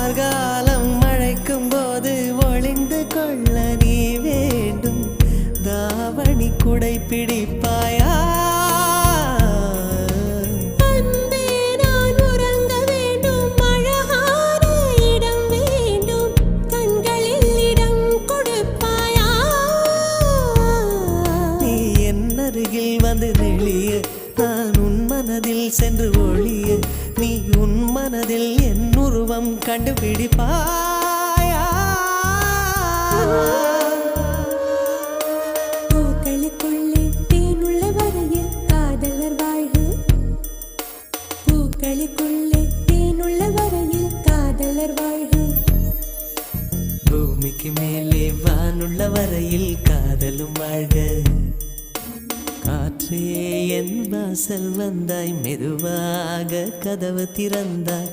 மார்காலம் மழைக்கும் போது ஒளிந்து கொள்ள நீ வேண்டும். தாவணி குடை பிடிப்பாயா? வந்து நெளிய நான் உன் மனதில் சென்று ஒளிய நீ உன் மனதில் என் உருவம் கண்டுபிடிப்பாயா? பூக்களுக்குள்ளே தேனுள்ள வரையில் காதலர் வாழ்க. பூக்களுக்குள்ளே தேனுள்ள வரையில் காதலர் வாழ்க. பூமிக்கு மேலே வானுள்ள வரையில் காதலும் வாழ்க. காற்றே என் வாசல் வந்தாய், மெதுவாக கதவு திறந்தாய்.